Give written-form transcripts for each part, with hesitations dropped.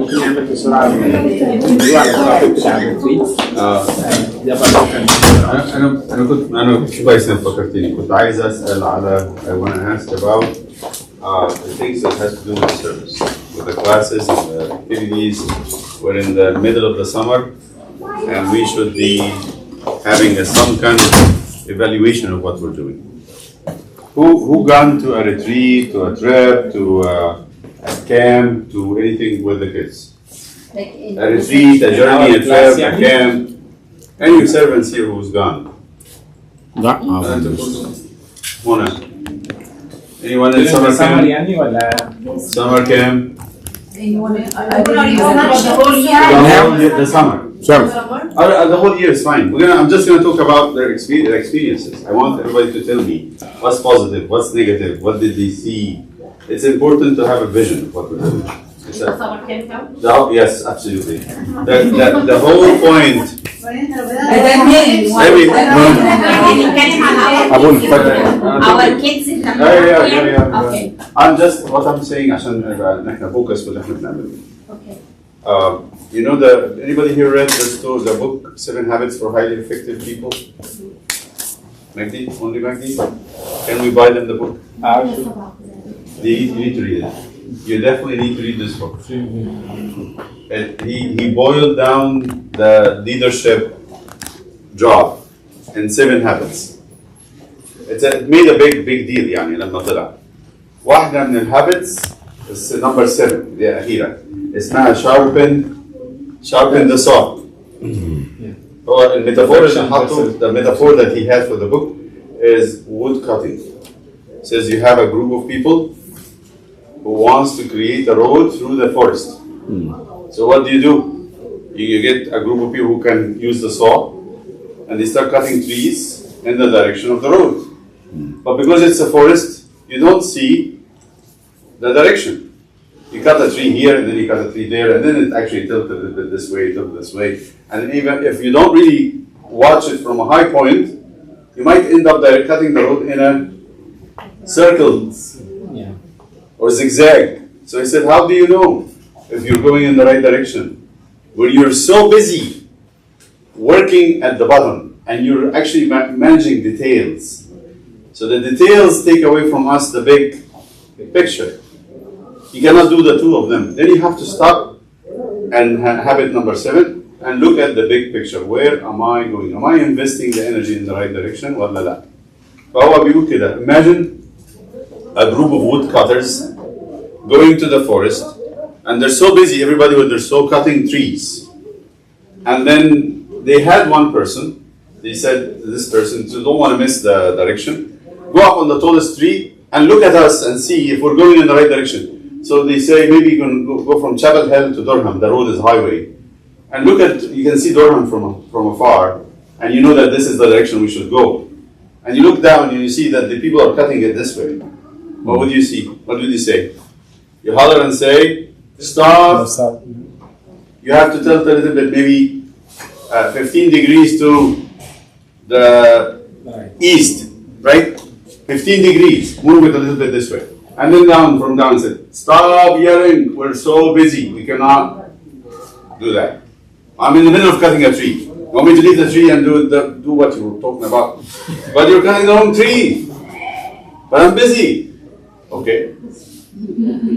ممكن نعمل بسرعه نروح على التوبيك بتاع الريتريت. ده برضه كان انا كويس انك فكرتني. كنت عايز اسال على I want to ask about the things that has to do with service, with the classes and the activities. We're in the middle of the summer, and we should be having some kind of evaluation of what we're doing. Who gone to a retreat, to a trip, to a camp, to anything with the kids? A retreat, a journey, a trip, a camp. Any servants here who's gone? لا Mona. Anyone in summer سمر camp? يعني ولا Summer camp? The summer. سامع The whole year is fine. I'm just going to talk about their experiences. I want everybody to tell me what's positive, what's negative, what did they see. It's important to have a vision of what we're doing. Yes, absolutely. The whole point. أبو الفجر Our kids Yeah. Okay. I'm just what I'm saying عشان نحن focus باللي احنا بنعمله. Okay. You know anybody here read the book 7 Habits for Highly Effective People? Magdi? Only Magdi? Can we buy them the book? You need to read it. You definitely need to read this book. He boiled down the leadership job in 7 habits. It made a big deal يعني لما طلع. واحدة من الهابتس number 7 دي أخيرة اسمها sharpen the saw. هو الميتافور اللي حطه the metaphor that he had for the book is wood cutting. It says you have a group of people who wants to create a road through the forest. So what do? You get a group of people who can use the saw and they start cutting trees in the direction of the road. But because it's a forest, you don't see the direction. You cut a tree here and then you cut a tree there and then it actually tilted a little bit this way, tilted this way. And even if you don't really watch it from a high point, you might end up cutting the road in a circle. Or zigzag. So he said, how do you know if you're going in the right direction? When you're so busy working at the bottom and you're actually managing details. So the details take away from us the big picture. You cannot do the two of them. Then you have to stop and habit number 7 and look at the big picture. Where am I going? Am I investing the energy in the right direction? ولا لا? فهو بيقول كده. Imagine a group of woodcutters going to the forest, and they're so busy, everybody with their saw cutting trees. And then they had one person, they said to this person, so don't want to miss the direction, go up on the tallest tree and look at us and see if we're going in the right direction. So they say, maybe you can go from Chapel Hill to Durham, the road is highway. And you can see Durham from afar, and you know that this is the direction we should go. And you look down and you see that the people are cutting it this way. What would you see? What would you say? You holler and say, stop. You have to tilt a little bit, maybe 15 degrees to the east, right? 15 degrees. Move it a little bit this way. And then from down and say, stop yelling. We're so busy. We cannot do that. I'm in the middle of cutting a tree. You want me to leave the tree and do what you were talking about? But you're cutting the wrong tree. But I'm busy. Okay.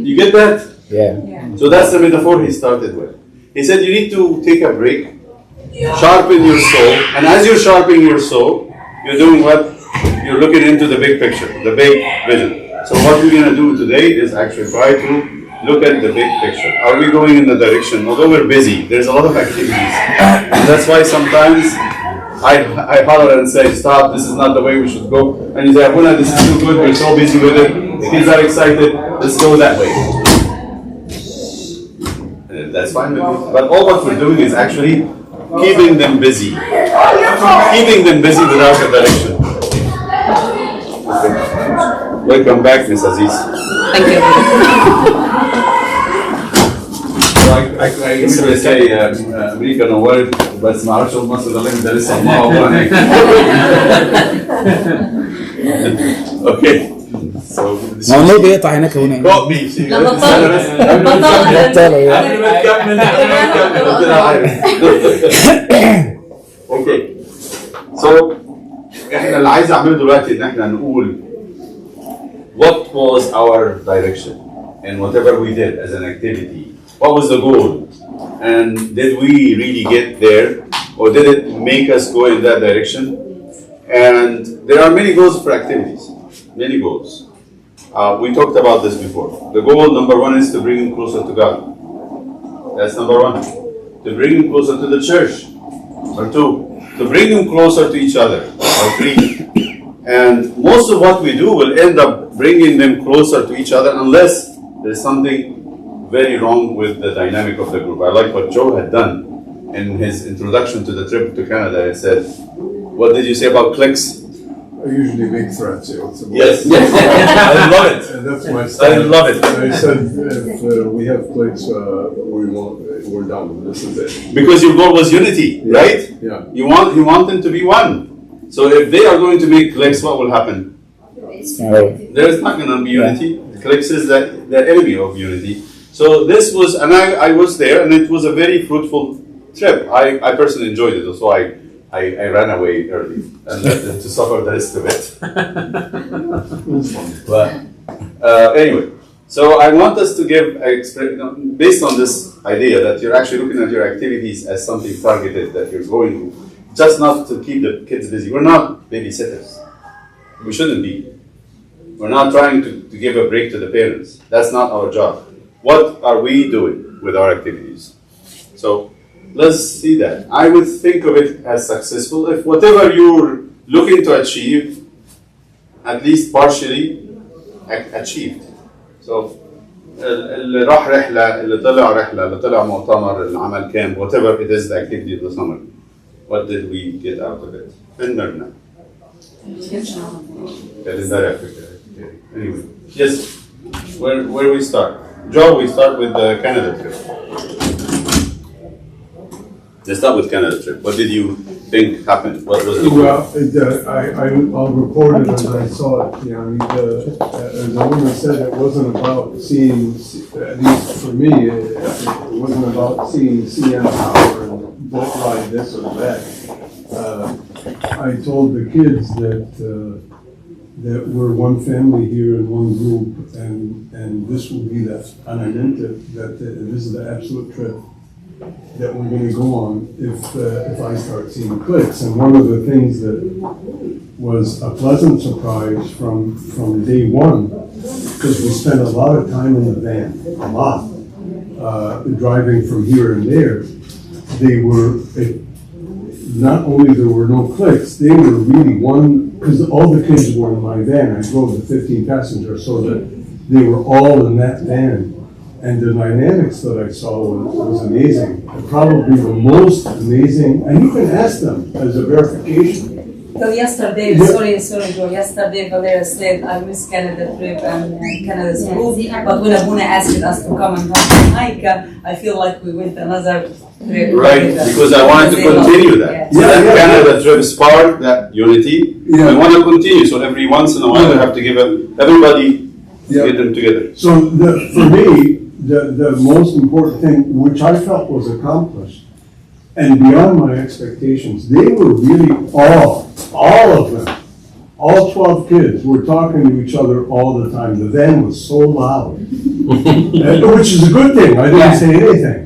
You get that? Yeah. So that's the metaphor he started with. He said you need to take a break, sharpen your soul, and as you're sharpening your soul, you're doing what? You're looking into the big picture, the big vision. So what we're going to do today is actually try to look at the big picture. Are we going in the direction? Although we're busy, there's a lot of activities. And that's why sometimes I holler and say, stop, this is not the way we should go. And you say, Abuna, this is too good, we're so busy with it. The kids are excited, let's go that way. And that's fine with me. But all what we're doing is actually keeping them busy. Keeping them busy without a direction. Okay. Welcome back, Ms. Aziz. Thank you. I used to say أمريكا نورت بس ما أعرفش مصر اللي مدرسها ما هو هناك. Okay. So ممنوع بيقطع هناك هنا. got me. She- لا بطلت. بطلت. قبل ما تكمل قلت لها عارف. اوكي. So احنا اللي عايز اعمله دلوقتي ان احنا نقول what was our direction in whatever we did as an activity. What was the goal? And did we really get there? Or did it make us go in that direction? And there are many goals for activities. Many goals. We talked about this before. The goal number one is to bring him closer to God. That's number one. To bring him closer to the church. Or two, to bring him closer to each other. Or three. And most of what we do will end up bringing them closer to each other unless there's something very wrong with the dynamic of the group. I like what Joe had done in his introduction to the trip to Canada. He said, what did you say about cliques? I usually make threats. Yes. I love it. And that's my I style. love it. I said, if we have plates, we're done. This is it. Because your goal was unity, right? Yeah. You want them to be one. So if they are going to make cliques, what will happen? There's not going to be unity. Cliques is the enemy of unity. So this was, and I was there, and it was a very fruitful trip. I personally enjoyed it, so I ran away early and left them to suffer the rest of it. But anyway, so I want us to give, based on this idea that you're actually looking at your activities as something targeted that you're going to, just not to keep the kids busy. We're not babysitters. We shouldn't be. We're not trying to give a break to the parents. That's not our job. What are we doing with our activities? So let's see that. I would think of it as successful if whatever you're looking to achieve, at least partially achieved. So اللي راح رحلة، اللي طلع رحلة، اللي طلع مؤتمر، اللي عمل كامب, whatever it is the activity of the summer, what did we get out of it? فين مرنا؟ Anyway, yes, where we start? Joe, we start with the Canada trip. Let's start with Canada trip. What did you think happened? What was the Well, I'll report it as I saw it. As the woman said, it wasn't about seeing, at least for me, it wasn't about seeing CN Tower and boat ride this or that. I told the kids that we're one family here in one group, and this will be that, and I meant it, that this is the absolute trip that we're going to go on if I start seeing cliques. And one of the things that was a pleasant surprise from day one, because we spent a lot of time in the van, a lot, driving from here and there. Not only there were no cliques, they were really one, because all the kids were in my van. I drove the 15 passengers, so that they were all in that van. And the dynamics that I saw was amazing. Probably the most amazing, and you can ask them as a verification. So yesterday, sorry, Joe. Yesterday, Valeria said I miss Canada trip and Canada's group. But when Abuna asked us to come and help Jamaica, I feel like we went another trip. Right, because I wanted to continue that. Yeah. So that Canada trip sparked that unity. Yeah. I want to continue. So every once in a while, I have to give everybody get them together. So for me, the most important thing, which I felt was accomplished, and beyond my expectations, they were really all of them, all 12 kids were talking to each other all the time. The van was so loud, which is a good thing. I didn't say anything.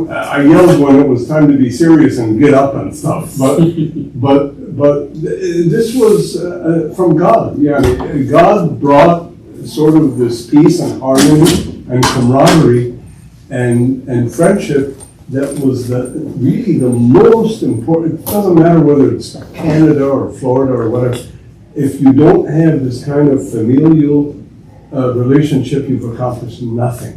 I yelled when it was time to be serious and get up and stuff. But this was from God. Yeah, God brought sort of this peace and harmony and camaraderie and friendship that was really the most important. It doesn't matter whether it's Canada or Florida or whatever. If you don't have this kind of familial relationship, you've accomplished nothing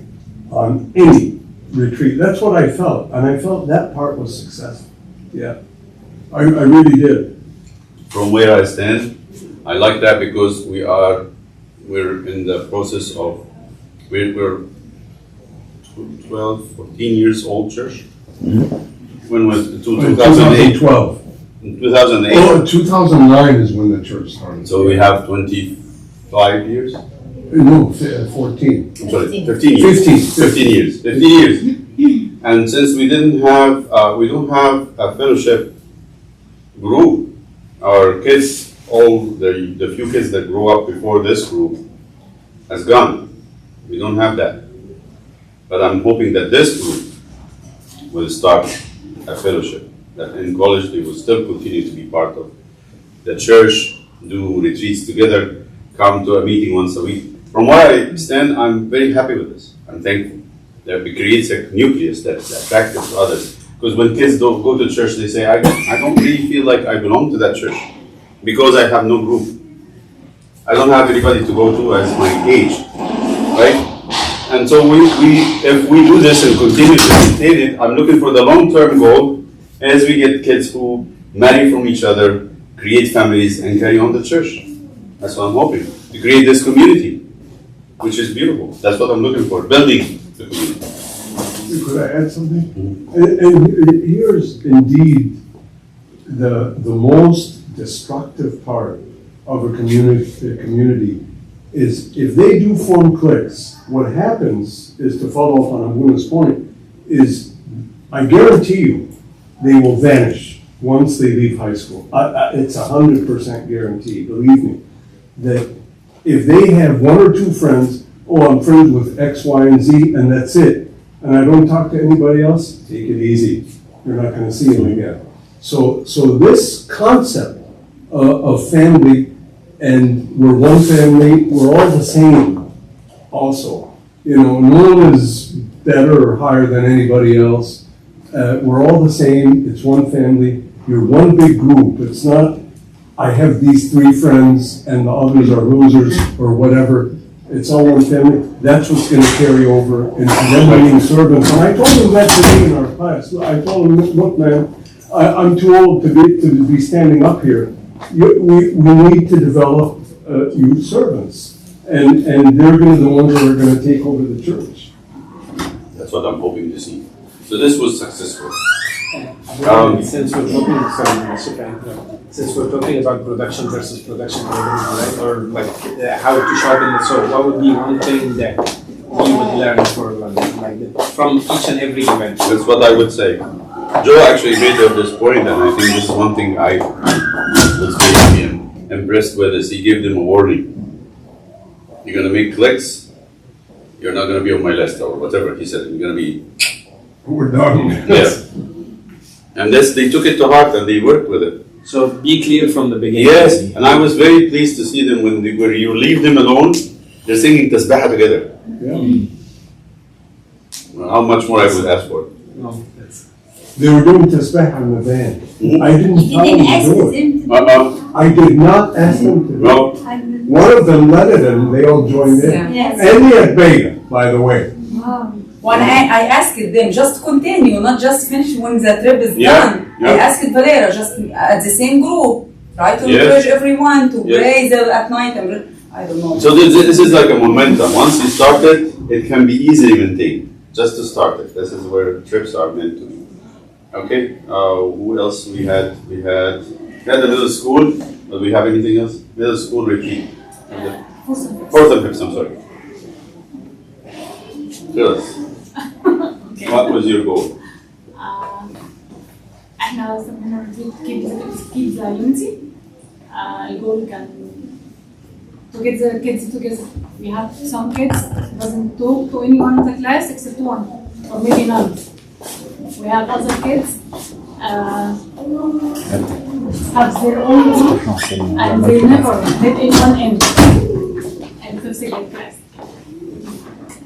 on any retreat. That's what I felt, and I felt that part was successful. Yeah, I really did. From where I stand, I like that because we're in the process of, we're 12, 14 years old church. When was it? 2008? 2012. In 2008. Oh, 2009 is when the church started. So we have 25 years. No, 14. I'm sorry, 15 years. 15 years. 15 years. And since we don't have a fellowship group, our kids, all the few kids that grew up before this group, has gone. We don't have that. But I'm hoping that this group will start a fellowship, that in college they will still continue to be part of the church, do retreats together, come to a meeting once a week. From where I stand, I'm very happy with this. I'm thankful that it creates a nucleus that's attractive to others. Because when kids don't go to church, they say, I don't really feel like I belong to that church because I have no group. I don't have anybody to go to as my age, right? And so if we do this and continue to maintain it, I'm looking for the long-term goal as we get kids who marry from each other, create families, and carry on the church. That's what I'm hoping, to create this community, which is beautiful. That's what I'm looking for, building the community. Could I add something? And here's indeed the most destructive part of a community is if they do form cliques, what happens is, to follow up on Abuna's point, is I guarantee you they will vanish once they leave high school. It's 100% guarantee, believe me, that if they have one or two friends, oh, I'm friends with X, Y, and Z, and that's it, and I don't talk to anybody else, take it easy. You're not gonna see them again. So this concept of family, and we're one family, we're all the same also. You know, no one is better or higher than anybody else. We're all the same, it's one family, you're one big group. It's not, I have these three friends and the others are losers or whatever. It's all one family. That's what's gonna carry over into them being servants. And I told him that today in our class. I told him, look man, I'm too old to be standing up here. We need to develop youth servants. And they're gonna be the ones that are gonna take over the church. That's what I'm hoping to see. So this was successful. Since we're talking about production versus production, right? Or like how to sharpen the sword, what would be one thing that we would learn from each and every event? That's what I would say. Joe actually made up this point, and I think this is one thing I was very impressed with, is he gave them a warning. You're gonna make clicks, you're not gonna be on my list, or whatever he said. You're gonna be. We're done. Yeah. And this, they took it to heart and they worked with it. So be clear from the beginning. Yes, and I was very pleased to see them when you leave them alone, they're singing tasbihah together. Yeah. Well, how much more I would ask for? No, They were doing tasbih in the van. I didn't tell them to do it. I did not ask them to do it. No. One of them let it and they all joined in. Yes. And he had Bega, by the way. When I asked them just continue, not just finish when the trip is done. Yeah. I asked Valera just at the same group, try to encourage everyone to pray at night. I don't know. So this is like a momentum. Once you start it can be easily maintained. Just to start it. This is where trips are meant to be. Okay. Who else we had? We had a little school. Do we have anything else? Middle school retreat. Fourth and fifth. I'm sorry. Tell us. What was your goal? احنا سمينا keep the unity. الجول كان to get the kids together. We have some kids doesn't talk to anyone in the class except one or maybe none. We have other kids have their own group and they never let anyone in physical class.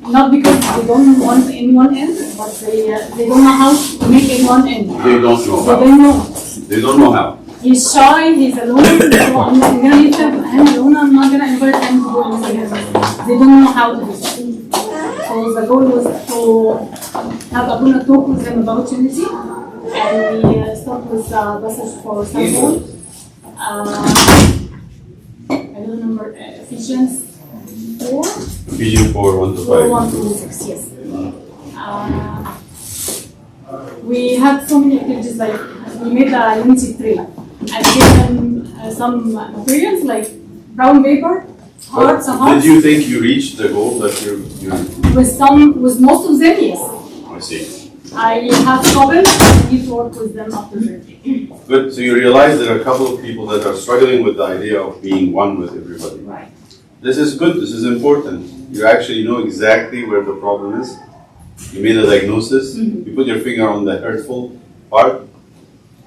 Not because they don't want anyone in, but they don't know how to make anyone in. They don't know So how. they They don't know how. He's shy, he's alone, so I'm gonna leave him alone, I'm not gonna invite him to go inside him. They don't know how to do it. So the goal was to have Abuna talk with them about unity, and we start with a passage for Samuel. I don't remember, Ephesians 4? Ephesians 4, 1 to 5. 1 to 6, yes. We had so many activities, like we made a unity tree. I gave them some materials like brown paper, hearts and Did hearts. you think you reached the goal that you With most of them, yes. I see. I have problems. I need to work with them after surgery. Good. So you realize there are a couple of people that are struggling with the idea of being one with everybody. Right. This is good. This is important. You actually know exactly where the problem is. You made a diagnosis. You put your finger on the hurtful part.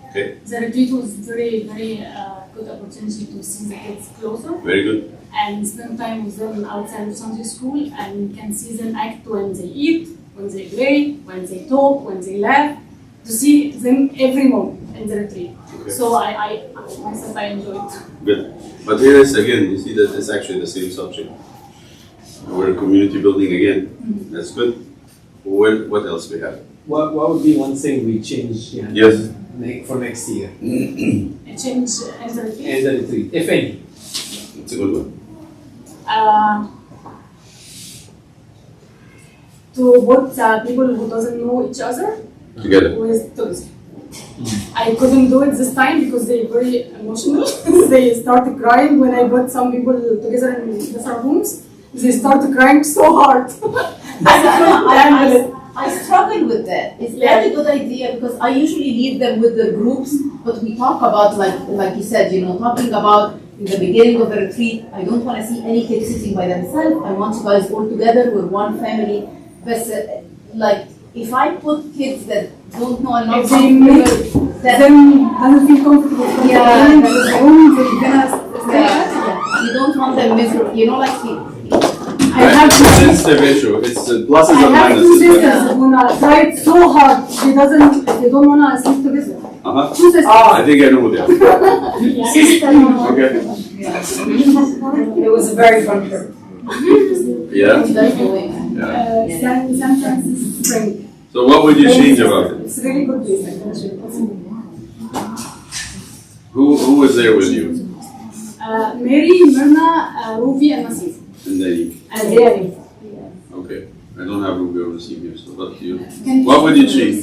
Okay. The retreat was very, very good opportunity to see the kids closer Very good. and spend time with them outside of Sunday school, and can see them act when they eat, when they play, when they talk, when they laugh, to see them every moment in the retreat. Okay. So I myself, I enjoyed. Good. But here is again, you see that it's actually the same subject. We're community building again. That's good. What else we have? What would be one thing we change Yes. for next year A change in the retreat. and the retreat, if any? It's a good one. To put people who doesn't know each other Together. with toys. I couldn't do it this time because they're very emotional. They started crying when I put some people together in different rooms. They started crying so hard. I couldn't handle it. I struggle with that. Is that a good idea? Because I usually leave them with the groups, but we talk about, like you said, talking about in the beginning of the retreat, I don't want to see any kids sitting by themselves. I want you guys all together with one family. But if I put kids that don't know enough, If they make them doesn't feel comfortable from Yeah. the beginning, they're gonna stay yeah, you don't want them miserable. I have to. Sensitive issue. It's pluses I and have two minuses. sisters who wanna try it so hard. They don't wanna sleep together. Uh-huh. Two sisters. I think I know that. Yeah. Okay. It was a very fun trip. Yeah. San Francisco Spring. So what would you change about it? It's a really good place. Actually. Who was there with you? Mary, Myrna, Ruby, and Nasif. And then you. And Danny. Okay. I don't have Ruby or Nasib here, so up to you. What would you change?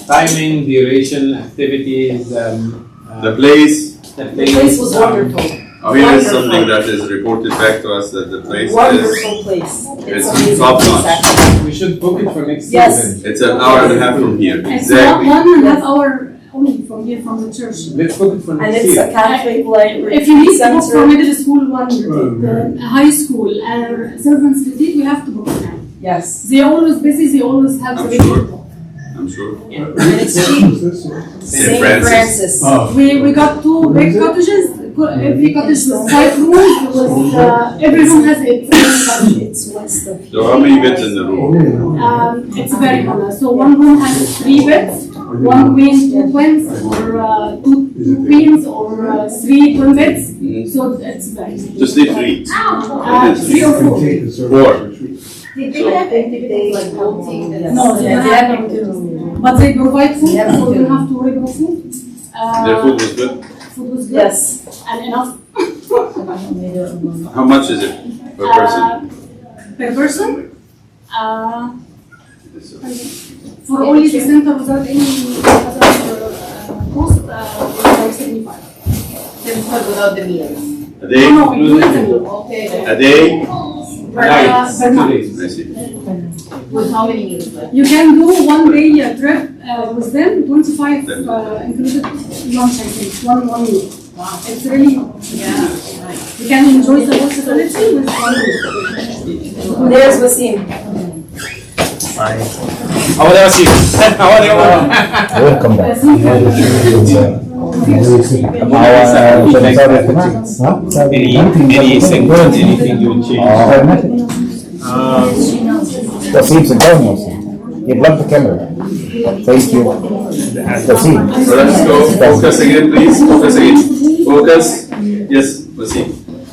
Timing, duration, activities, The place. the The place was wonderful. I mean, it's something that is reported back to us that the place is. Wonderful place. It's amazing top place, notch. actually. We should book it for next Yes. season. It's an hour and a half from here. It's Exactly. 1.5 hour only from here, from the church. Let's book it for And next it's year. a Catholic library. If you need to book center. from middle school, one retreat, high school, and servants retreat, we have to book now. Yes. They always busy, they always have I'm the sure. I'm sure. And it's cheap. St. Francis. Francis. Oh. We got two big cottages. Every cottage with 5 rooms. Every room has its own cottage. It's west of So how many beds in the room? It's very common. So one room has 3 beds, 1 queen, 2 twins, or 2 queens, or 3 twin beds. So it's very. Just need 3. 3 or 4. Four. Did they have activities like boating? No, they Yeah, don't have to. But they provide food, Yeah. so you have to worry about food. Their food was good. Food was good. Yes. And enough. How much is it per person? Per person? For only the center without any other cost, like 75. Without the meals. A day? No, including the meal. Okay. A day? Night, per night. 2 days. I see. With how many meals? You can do 1 day trip with them, 25 included lunch, I think, one meal. Wow. It's really, Yeah. you can enjoy the hospitality with 1 meal. There's Wasim. How about you? How about you? Welcome back. Anything you would change? تسيب صدقني يا أستاذ. You blocked the camera. Thank you. تسيب. So let's go. Focus again, please. Focus again. Focus. Yes, Wasim.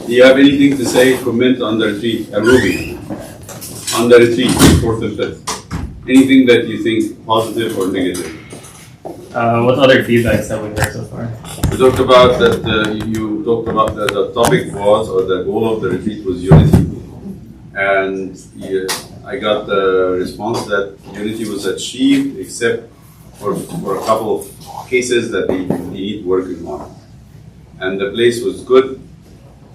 Do you have anything to say, comment on the retreat? Ruby. On the retreat, 4th and 5th. Anything that you think positive or negative? What other feedbacks have we heard so far? We talked about that you talked about that the topic was, or the goal of the retreat was unity. And I got the response that unity was achieved, except for a couple of cases that they need working on. And the place was good.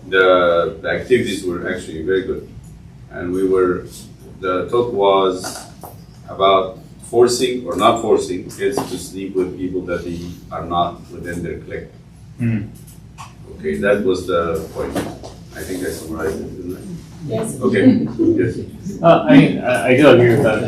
The activities were actually very good. And the talk was about forcing or not forcing kids to sleep with people that they are not within their clique. Okay, that was the point. I think I summarized it, didn't I? Yes. Okay, yes. I mean, I do agree with that.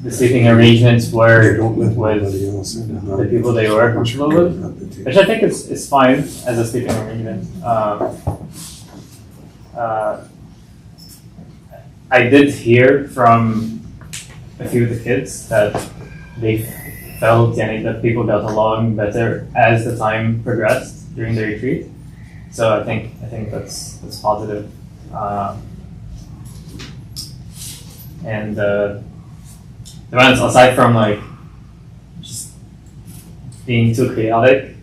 The sleeping arrangements were with the people they were comfortable with, which I think is fine as a sleeping arrangement. I did hear from a few of the kids that they felt that people got along better as the time progressed during the retreat. So I think that's positive. And the ones aside from like just being too chaotic,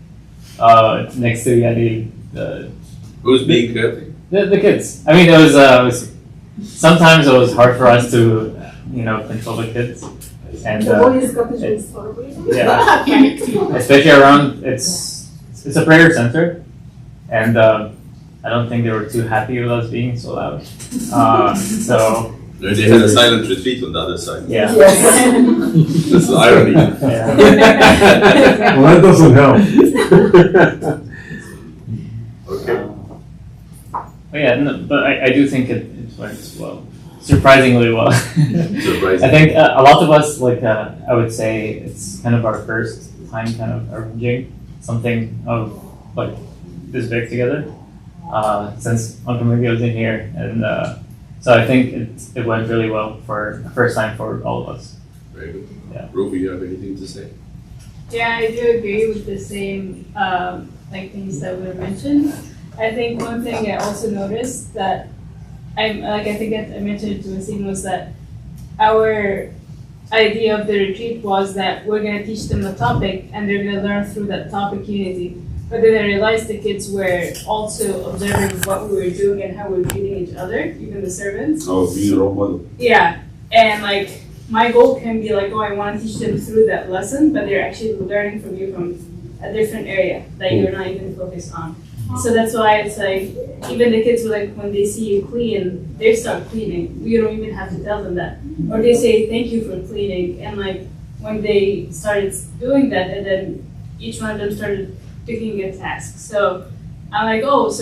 next to the Who's being chaotic? the kids. I mean, it was sometimes it was hard for us to control the kids, and The boys got the juice for a reason. yeah, especially around it's a prayer center, and I don't think they were too happy with us being so loud. So They had a silent retreat on the other side. yeah, That's the irony. yeah. Well, that doesn't help. Okay. But yeah, no, but I do think it went well, surprisingly well. Surprising. I think a lot of us, I would say it's kind of our first time kind of arranging something of like this big together, since Uncle Miguel was in here, and so I think it went really well for the first time for all of us. Very good. Yeah. Ruby, you have anything to say? Yeah, I do agree with the same things that were mentioned. I think one thing I also noticed that I think I mentioned it to Wasim was that our idea of the retreat was that we're gonna teach them the topic and they're gonna learn through that topic unity. But then I realized the kids were also observing what we were doing and how we were treating each other, even the servants. Oh, being a role model. Yeah, and my goal can be I want to teach them through that lesson, but they're actually learning from you from a different area that you're not even focused on. So that's why it's even the kids were when they see you clean, they start cleaning. You don't even have to tell them that. Or they say thank you for cleaning. And when they started doing that, and then each one of them started picking a task. So I'm because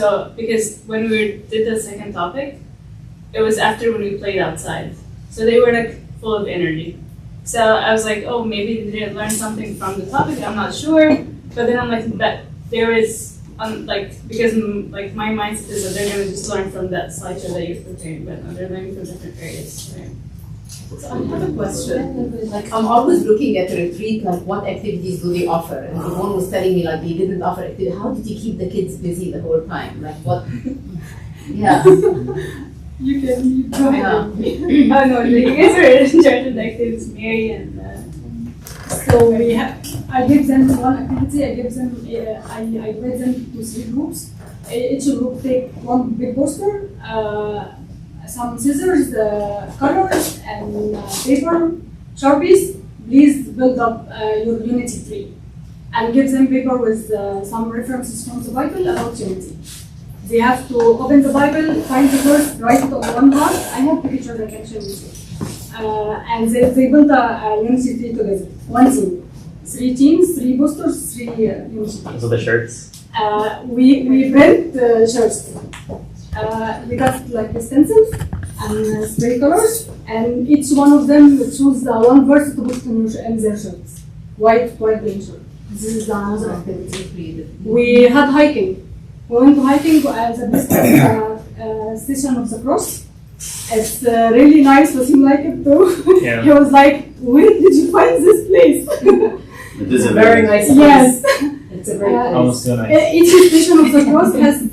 when we did the second topic, it was after when we played outside. So they were full of energy. So I was maybe they didn't learn something from the topic, I'm not sure. But then I'm that there is because my mindset is that they're gonna just learn from that slideshow that you're preparing, but no, they're learning from different areas. Right? So I have a question. I'm always looking at a retreat, what activities do they offer? And Yvonne was telling me they didn't offer activities. How did you keep the kids busy the whole time? What? Yeah. You can go ahead. Oh no, you guys are in charge of the activities, Mary and. So I give them one activity. I divide them to 3 groups. Each group take one big poster, some scissors, colors, and paper, Sharpies. Please build up your unity tree, and give them paper with some references from the Bible about unity. They have to open the Bible, find the verse, write it on one part. I have pictures I can show you. And they built a unity tree together. One team, 3 teams, 3 posters, 3 unity trees. So the shirts. We print shirts. We got the stencils and spray colors, and each one of them choose one verse to put in their shirts. White green shirt. This is another activity. We had hiking. We went to hiking at the best station of the cross. It's really nice. Wasim liked it too. Yeah. He was like, "Where did you find this place?" It is a Very nice. Yes. It's a very nice. Almost too nice. Each station of the cross has a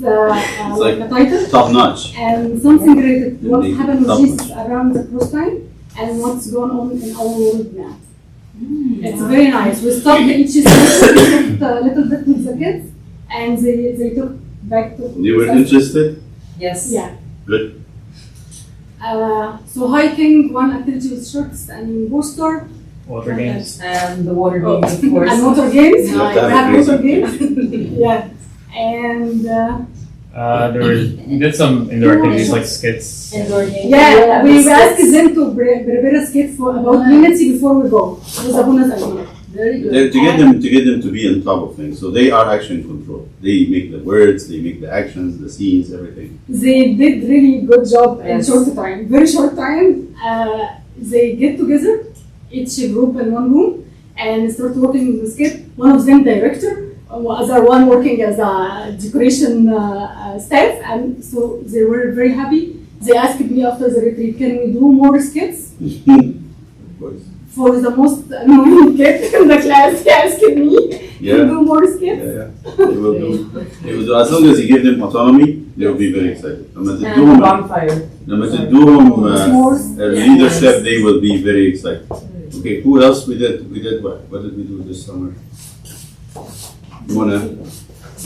title Top notch. and something related to what Unique. happened with Top Jesus around the cross time and what's going on in our world now. It's very nice. We stopped each station, we talked a little bit with the kids, and they took back to. You were interested? Yes. Yeah. Good. So hiking, one activity with shirts and poster. water games. And the water games, of course. And water games. You have to We have have a water crazy- games. Yeah. And We did some indoor activities like skits. Indoor games. yeah, we asked them to prepare a skit for about Unity before we go. It was Abuna's idea. Very good. To get them to be on top of things, so they are action control. They make the words, they make the actions, the scenes, everything. They did really good job in Yes. short time, very short time. They get together, each group in one room, and start working on the skit. One of them director, other one working as a decoration staff, and so they were very happy. They asked me after the retreat, can we do more skits? Of course. For the most annoying kid in the class, he asked me Yeah. to do more skits. Yeah, yeah. They will do. They will do. As long as you give them autonomy, they will be very excited. لما And تدوهم bonfire. لما تدوهم S'mores. leadership, they will be very excited. Okay, who else we did? We did what? What did we do this summer? Mona,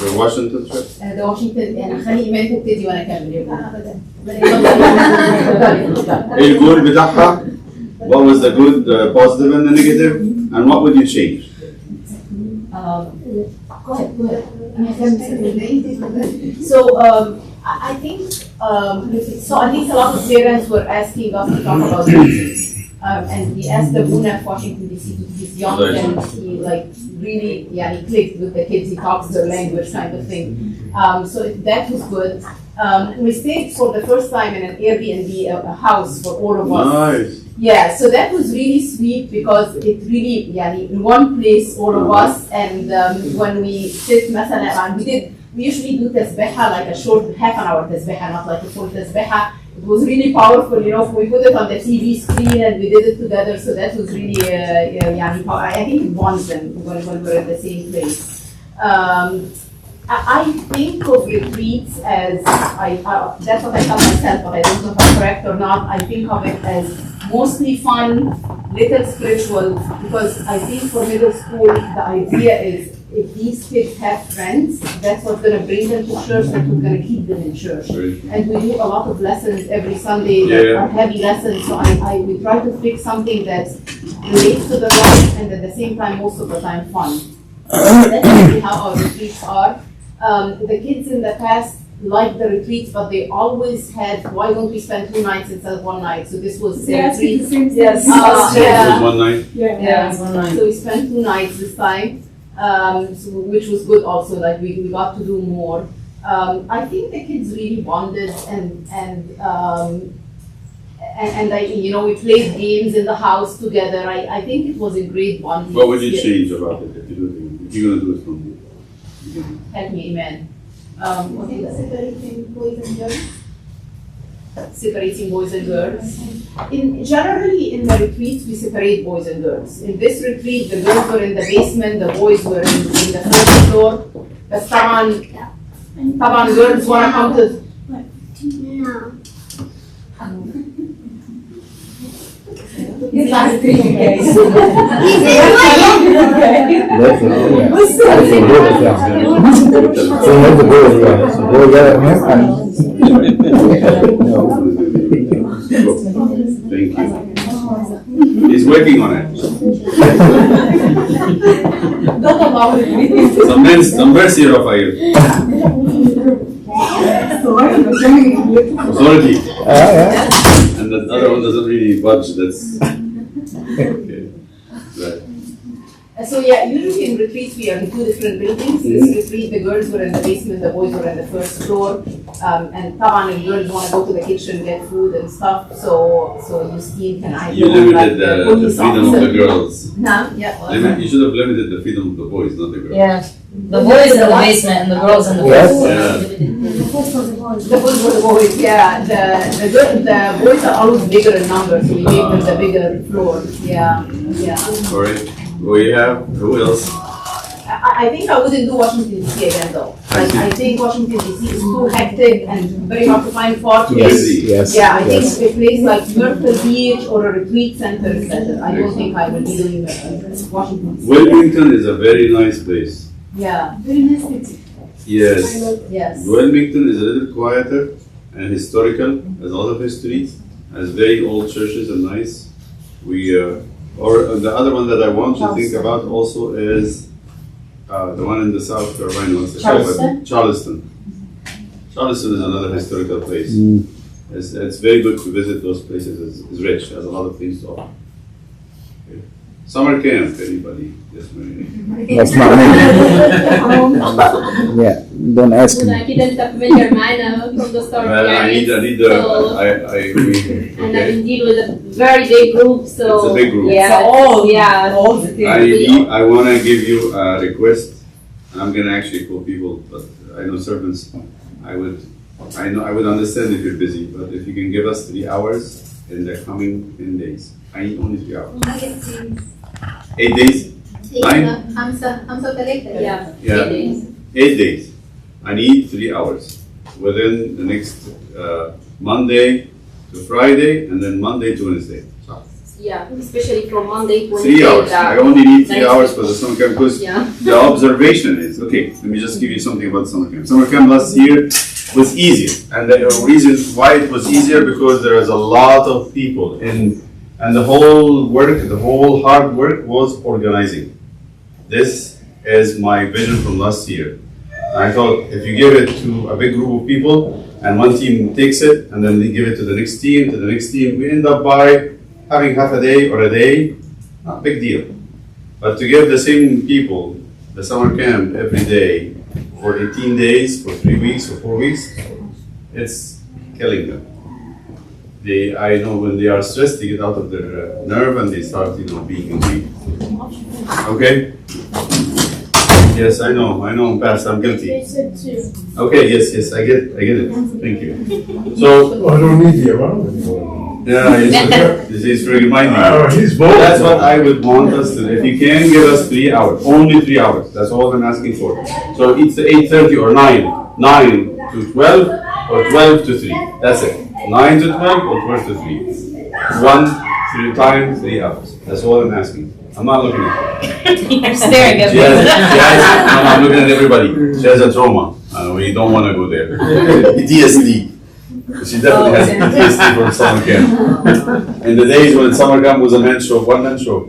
the Washington trip? ده واشنطن يعني خلي ايمان تبتدي وانا اكمل ايه الجول بتاعها؟ What was the good, positive, and the negative? And what would you change? Go ahead. So I think I think a lot of parents were asking us to talk about this. And we asked the Buna of Washington DC to he's young and he like really he clicked with the kids, he talks their language kind of thing. So that was good. We stayed for the first time in an Airbnb a house for all of us. Nice. Yeah, so that was really sweet because it really, in one place, all of us, and when we sit, مثلا, we usually do tasbeha, like a short half an hour tasbeha, not like a full tasbeha. It was really powerful, we put it on the TV screen and we did it together, so that was really, I think it bonds them when we're in the same place. I think of retreats as, that's what I tell myself, but I don't know if I'm correct or not. I think of it as mostly fun, little spiritual, because I think for middle school, the idea is if these kids have friends, that's what's going to bring them to church, that's what's going to keep them in church. And we do a lot of lessons every Sunday, that are heavy lessons, so we try to pick something that relates to the life and at the same time, most of the time, fun. That's really how our retreats are. The kids in the past liked the retreats, but they always had, why don't we spend 2 nights instead of 1 night? So this was the retreat. Yes. It was one night. Yeah, it's 1 night. So we spent 2 nights this time, which was good also, like we got to do more. I think the kids really bonded and we played games in the house together. I think it was a great bonding. What would you experience. change about it if you're going to do it from here? Help me, Iman. Separating boys and girls. Separating boys and girls. Generally in the retreats we separate boys and girls. In this retreat the girls were in the basement, the boys were in the first floor. But طبعا girls wanna come to No. It's like 3 guys. That's it, yeah. That's a good example. So here's the goal, yeah. So go get him and. No. Thank you. He's working on it. don't allow it. Some mercy, Rafael. Authority. Yeah. And the other one doesn't really budge. That's okay. Right. So usually in retreats we are in 2 different buildings. This retreat the girls were in the basement, the boys were on the first floor. And طبعا the girls want to go to the kitchen, get food and stuff. So Justine can I You limited the freedom of the girls. You should have limited the freedom of the boys, not the girls. Yeah. The boys in the basement and the girls in the Yes. first floor. Yeah. The boys were the boys, yeah. The boys are always bigger in numbers, so we gave them the bigger floor. Yeah. All right. We have, who else? I think I wouldn't do Washington DC again though. I think Washington DC is too hectic and very hard to find far to Yes, live. yes. Yeah, I think a place like Myrtle Beach or a retreat center is better. I don't think I will be doing Washington DC. Wilmington is a very nice place. Yeah, Very nice city. Yes. yes. Wilmington is a little quieter and historical, has a lot of history, has very old churches and nice. Or the other one that I want to think about also is the one in the South Carolina. What's it called? Charleston. Charleston is another historical place. It's very good to visit those places. It's rich, has a lot of things to offer. Okay. Summer camp, anybody? Yes, Mary. That's not me. Yeah, don't ask me. أكيد أنت familiar معنا from the start. I need So- okay. And I've been dealing with a very big group, so. It's a big group. Yeah, all the things. I want to give you a request. I'm going to actually call people, but I know servants. I would understand if you're busy, but if you can give us 3 hours in the coming 10 days. I need only 3 hours. 8 days? 5 و3. Yeah. 8 days. 8 days. I need 3 hours within the next Monday to Friday, and then Monday to Wednesday. Yeah, especially from Monday to 3 hours. I only need 3 hours for the summer camp because Yeah. the observation is, okay, let me just give you something about summer camp. Summer camp last year was easier. And the reason why it was easier because there is a lot of people and the whole hard work was organizing. This is my vision from last year. I thought if you give it to a big group of people and one team takes it and then they give it to the next team, we end up by having half a day or a day, not a big deal. But to give the same people the summer camp every day for 18 days, for 3 weeks, for 4 weeks, it's killing them. I know when they are stressed, they get out of their nerve and they start, being angry. Okay? Yes, I know, Pastor, I'm guilty. Okay, yes, I get it. Thank you. So, I don't need you around anymore. yeah, this is for reminding me. He's bold. That's what I would want us to do. If you can give us 3 hours, only 3 hours. That's all I'm asking for. So it's 8:30 or 9 to 12 or 12 to 3. That's it. 9 to 12 or 12 to 3. 1 time, 3 hours. That's all I'm asking. I'm not looking at you. You're staring at me. No, I'm looking at everybody. She has a trauma. We don't want to go there. PTSD. She definitely has PTSD from summer camp. In the days when summer camp was a one-man show.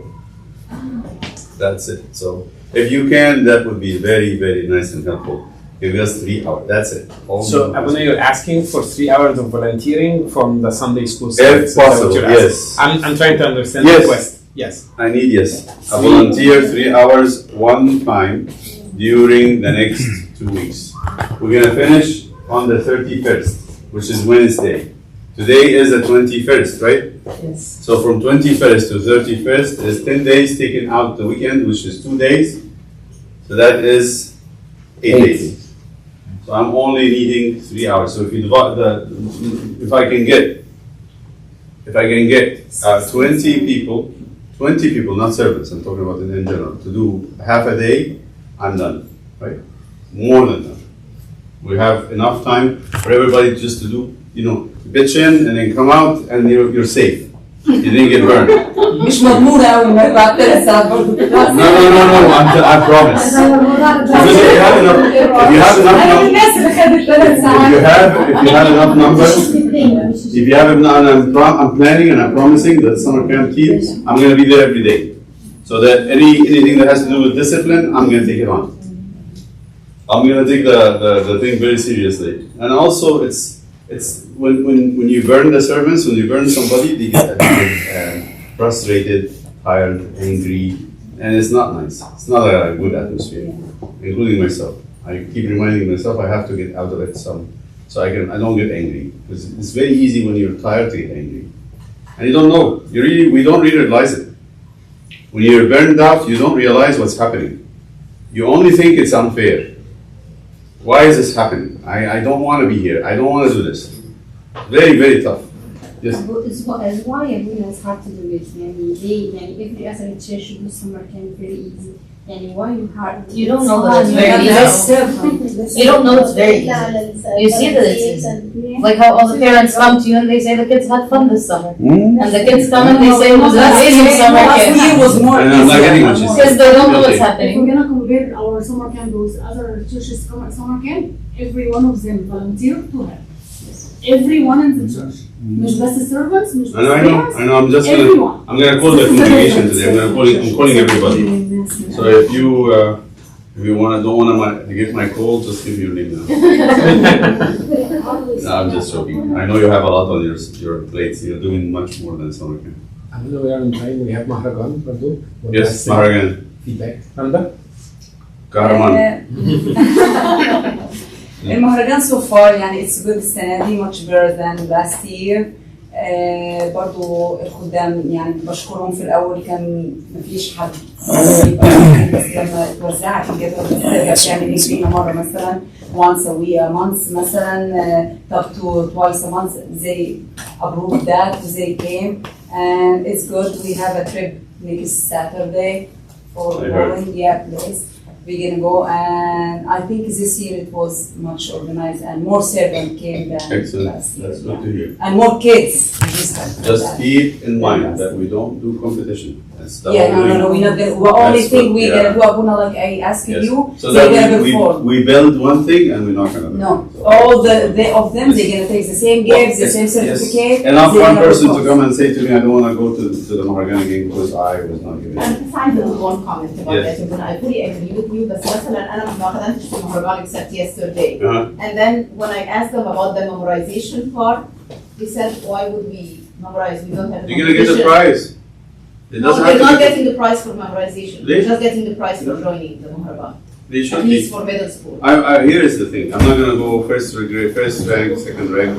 That's it. So if you can, that would be very, very nice and helpful. Give us 3 hours. That's it. So, Abuna, you're asking for 3 hours of volunteering from the Sunday school If service. Is that what possible, you're yes. asking? I'm trying to understand Yes. the request. Yes. I need, yes. A volunteer 3 hours, one time during the next 2 weeks. We're going to finish on the 31st, which is Wednesday. Today is the 21st, right? Yes. So from 21st to 31st is 10 days taken out the weekend, which is 2 days. So that is 8 days. So I'm only needing 3 hours. So if you divide if I can get 20 people, not servants, I'm talking about in general, to do half a day, I'm done, right? More than done. We have enough time for everybody just to do, pitch in and then come out and you're safe. You didn't get burned. مش مضمونة أوي ما بعد 3 ساعات برضه. No, I promise. Because if you have enough أنا من الناس اللي خدت 3 ساعات. if you have enough numbers, if you have enough, I'm planning and I'm promising that summer camp teams, I'm going to be there every day. So that anything that has to do with discipline, I'm going to take it on. I'm going to take the thing very seriously. And also, it's when you burn the servants, when you burn somebody, they get frustrated, tired, angry, and it's not nice. It's not a good atmosphere, including myself. I keep reminding myself I have to get out of it so I don't get angry, because it's very easy when you're tired to get angry, and you don't know. We don't really realize it. When you're burned out, you don't realize what's happening. You only think it's unfair. Why is this happening? I don't want to be here. I don't want to do this. Very, very tough. Yes. Why it's hard to do it? Every other church should do summer camp very easy. Why you hard? You don't know that it's very easy. You don't know it's very easy. You see that it's easy. Like how all the parents come to you and they say the kids had fun this summer. And the kids come and they say it was an amazing summer camp. I'm not getting what she's saying. Because they don't know what's If happening. we're gonna compare our summer camp with other churches' summer camp, every one of them volunteer to help. everyone in the church. مش بس servants, مش بس I know, I'm just everyone. I'm gonna call the congregation today, I'm calling everybody. So if you don't wanna give my call, just give your name now. No, I'm just joking. I know you have a lot on your plates, you're doing much more than summer camp. I know we are in time, we have Maharagan برضو. Yes, Maharagan. Feedback. Randa? Kahraman. المهرجان so far يعني it's good السنة دي much better than last year. برضو الخدام يعني بشكرهم في الأول كان مفيش حد بس لما توزعت الجدول تقدر تعمل فينا مرة مثلا once a month مثلا up to twice a month they approved that they came and it's good we have a trip next Saturday for Poland place. We're gonna go, and I think this year it was much organized and more servants came than Excellent. last year. That's good to hear. And more kids. Just keep in mind that we don't do competition. That's the Yeah, only- no, we're not gonna. The only That's thing what- we're gonna do, Abuna, like I asked Yes. you, So they're that gonna perform. we build one thing and we're not gonna. No, all of them, they're gonna take the same gifts, the same certificate. And not they're one gonna person to perform. come and say to me, I don't wanna go to the Maharagan game because I was not given. And besides, there's one comment about Yes. that. I fully agree with you. بس مثلا أنا ما خدمتش في المهرجان except yesterday. And then when I asked them about the memorization part, they said, why would we memorize? We don't have a You're gonna get the competition." prize. It No, doesn't they're have not to be. getting the prize for memorization. They- They're just getting the prize for joining the Muharram. They At should least be. for middle school. Here is the thing. I'm not gonna go first rank, second rank.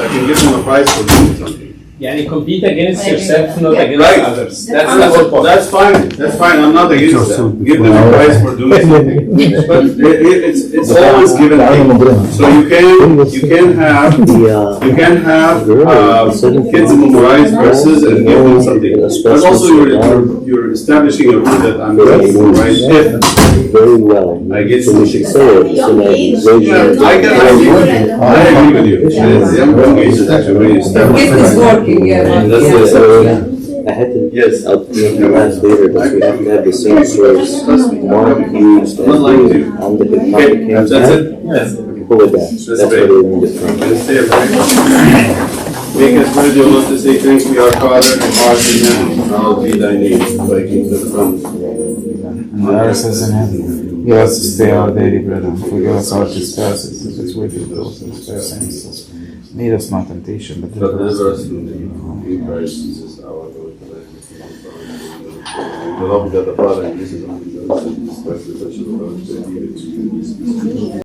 I can give them a prize for doing something. يعني compete against yourself, not against Right. others. That's the whole point. That's fine. That's fine. I'm not against that. Give them a prize for doing something. But it's always give and take. So you can have kids memorize verses and give them something. But also you're establishing a rule that I'm going to memorize if very well. I get So we should say it. So like, I agree with you. The young age is actually very established. It is working, yeah. And that's Yeah. the I had to, yes. I'll make the math later, but we have to have the same source. Mark used Not like you. on the Okay, Hippocampus. that's it? Yes. Go with that. That's what great. we need to find. Let's say it right. Make us worthy, O Lord, to say thanks to our Father and heart in heaven. Hallowed be thy name. Thy kingdom come. And ours is in heaven. Give us this day our daily bread, and forgive us our trespasses, as we forgive those who trespass against us. Lead us not temptation, but But deliver us deliver us from evil. In Christ Jesus our Lord. The love of God the Father and Jesus only God, and Jesus Christ, the Son of God,